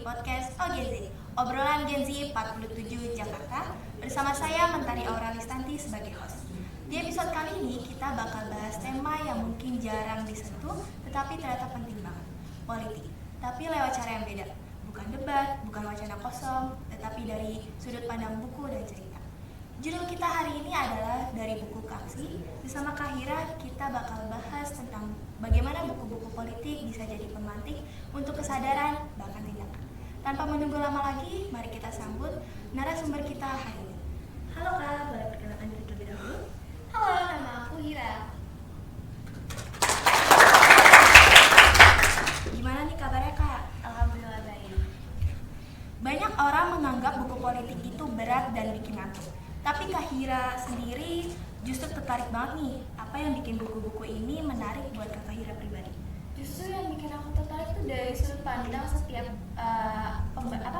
podcast Gen Z, obrolan Gen Z 47 Jakarta, bersama saya Mentari Aura Listanti sebagai host. Di episode kali ini kita bakal bahas tema yang mungkin jarang disentuh, tetapi ternyata penting banget, politik. Tapi lewat cara yang beda, bukan debat, bukan wacana kosong, tetapi dari sudut pandang buku dan cerita. Judul kita hari ini adalah dari buku Kaksi. Bersama Kahira kita bakal bahas tentang bagaimana buku-buku politik bisa jadi pemantik untuk kesadaran bahkan tindakan. Tanpa menunggu lama lagi, mari kita sambut narasumber kita hari ini. Halo Kak, boleh perkenalkan diri terlebih dahulu? Halo, nama aku Hira. Gimana nih kabarnya Kak? Alhamdulillah baik. Banyak orang menganggap buku politik itu berat dan bikin ngantuk. Tapi Kak Hira sendiri justru tertarik banget nih, apa yang bikin buku-buku ini menarik buat Kak Hira pribadi? Justru yang bikin aku tertarik itu dari sudut pandang setiap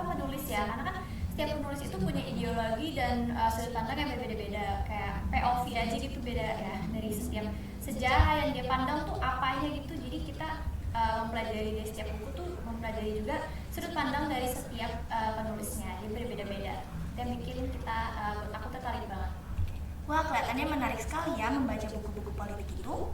penulis ya, karena kan setiap penulis itu punya ideologi dan sudut pandang yang berbeda-beda, kayak POV aja gitu beda ya, dari setiap sejarah yang dia pandang tuh apanya gitu. Jadi kita mempelajari dari setiap buku tuh mempelajari juga sudut pandang dari setiap penulisnya, jadi berbeda-beda dan bikin kita aku tertarik banget. Wah, kelihatannya menarik sekali ya membaca buku-buku politik itu.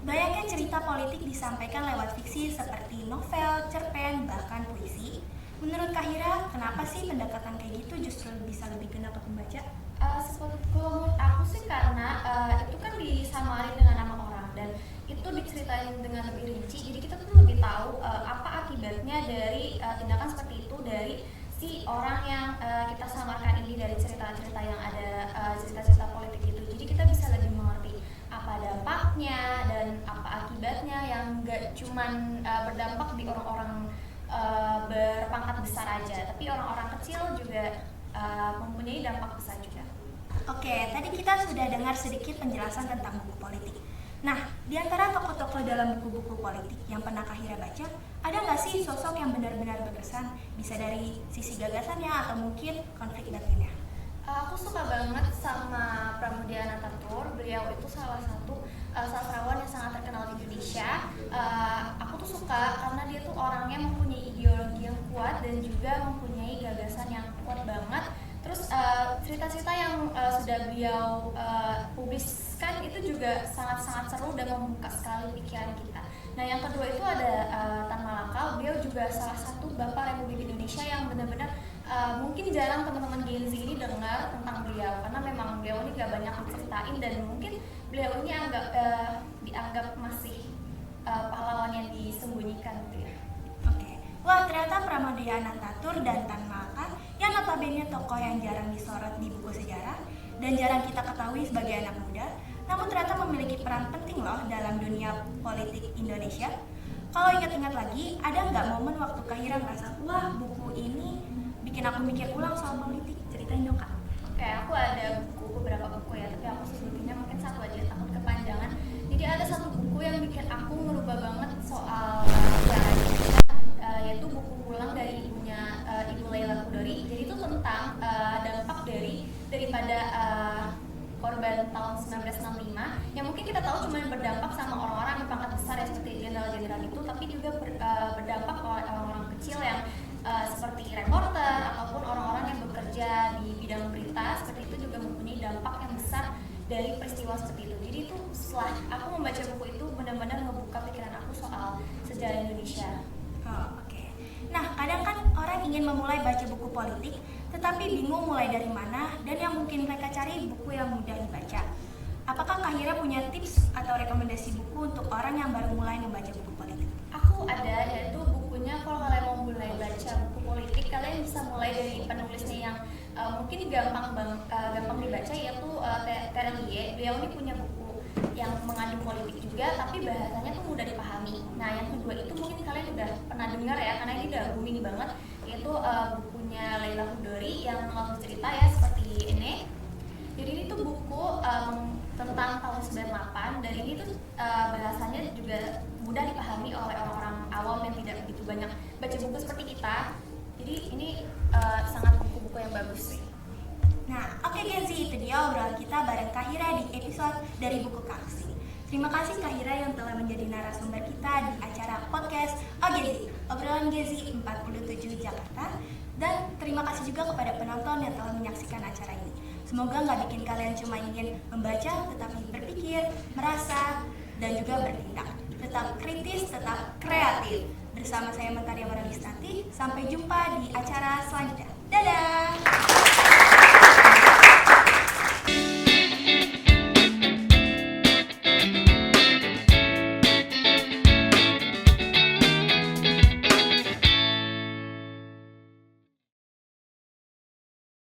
Bayangkan cerita politik disampaikan lewat fiksi seperti novel, cerpen, bahkan puisi. Menurut Kak Hira, kenapa sih pendekatan kayak gitu justru bisa lebih kena ke pembaca? Kalau menurut aku sih karena itu kan disamarin dengan nama orang dan itu diceritain dengan lebih rinci, jadi kita tuh lebih tahu apa akibatnya dari tindakan seperti itu dari si orang yang kita samarkan ini, dari cerita-cerita yang ada, cerita-cerita politik itu. Jadi kita bisa lebih mengerti apa dampaknya dan apa akibatnya yang gak cuman berdampak di orang-orang berpangkat besar aja, tapi orang-orang kecil juga mempunyai dampak besar juga. Oke, tadi kita sudah dengar sedikit penjelasan tentang buku politik. Nah, di antara tokoh-tokoh dalam buku-buku politik yang pernah Kak Hira baca, ada nggak sih sosok yang benar-benar berkesan? Bisa dari sisi gagasannya atau mungkin konflik batinnya? Aku suka banget sama Pramudia Anantatur. Beliau itu salah satu sastrawan yang sangat terkenal di Indonesia. Aku tuh suka karena dia tuh orangnya mempunyai ideologi yang kuat dan juga mempunyai gagasan yang kuat banget. Terus cerita-cerita yang sudah beliau publiskan itu juga sangat-sangat seru dan membuka sekali pikiran kita. Nah, yang kedua itu ada Tan Malaka. Beliau juga salah satu Bapak Republik Indonesia yang benar-benar mungkin jarang teman-teman Gen Z ini dengar tentang beliau, karena memang beliau ini gak banyak diceritain dan mungkin beliau ini dianggap masih pahlawan yang disembunyikan gitu ya. Oke. Wah, ternyata Pramudia Anantatur dan Tan Malaka yang notabene tokoh yang jarang disorot di buku sejarah dan jarang kita ketahui sebagai anak muda, namun ternyata memiliki peran penting loh dalam dunia politik Indonesia. Kalau ingat-ingat lagi, ada nggak momen waktu Kak Hira merasa, wah buku ini bikin aku mikir ulang soal politik? Ceritain dong Kak. Oke, aku ada beberapa buku ya, tapi aku sebutinnya mungkin satu aja, takut kepanjangan. Jadi ada satu buku yang bikin aku ngerubah banget soal sejarah kita, yaitu buku pulang dari ibunya Ibu Laila Qudori. Jadi itu tentang dampak daripada korban tahun 1965 yang mungkin kita tahu cuma berdampak sama orang-orang di pangkat besar ya, seperti jenderal-jenderal itu, tapi juga berdampak oleh orang-orang kecil yang seperti reporter ataupun orang-orang yang bekerja di bidang berita, seperti itu juga mempunyai dampak yang besar dari peristiwa seperti itu. Jadi itu setelah aku membaca buku itu benar-benar ngebuka pikiran aku soal sejarah Indonesia. Oke. Nah, kadang kan orang ingin memulai baca buku politik, tetapi bingung mulai dari mana dan yang mungkin mereka cari buku yang mudah dibaca. Apakah Kak Hira punya tips atau rekomendasi buku untuk orang yang baru mulai membaca buku politik? Aku ada, yaitu bukunya kalau kalian mau mulai baca buku politik, kalian bisa mulai dari penulisnya yang mungkin gampang dibaca, yaitu Terelie. Beliau ini punya buku yang mengandung politik juga, tapi bahasanya tuh mudah dipahami. Nah, yang kedua itu mungkin kalian udah pernah dengar ya, karena ini udah booming banget, yaitu bukunya Laila Qudori yang langsung cerita ya, seperti ini. Jadi ini tuh buku tentang tahun 98 dan ini tuh bahasanya juga mudah dipahami oleh orang-orang awam yang tidak begitu banyak baca buku seperti kita. Jadi ini sangat buku-buku yang bagus sih. Nah, oke Gen Z, itu dia obrolan kita bareng Kak Hira di episode dari buku Kaksi. Terima kasih Kak Hira yang telah menjadi narasumber kita di acara podcast OGZ, Obrolan Gezi 47 Jakarta. Dan terima kasih juga kepada penonton yang telah menyaksikan acara ini. Semoga nggak bikin kalian cuma ingin membaca, tetapi berpikir, merasa, dan juga bertindak. Tetap kritis, tetap kreatif. Bersama saya Mentari Amaralistanti, sampai jumpa di acara selanjutnya. Dadah!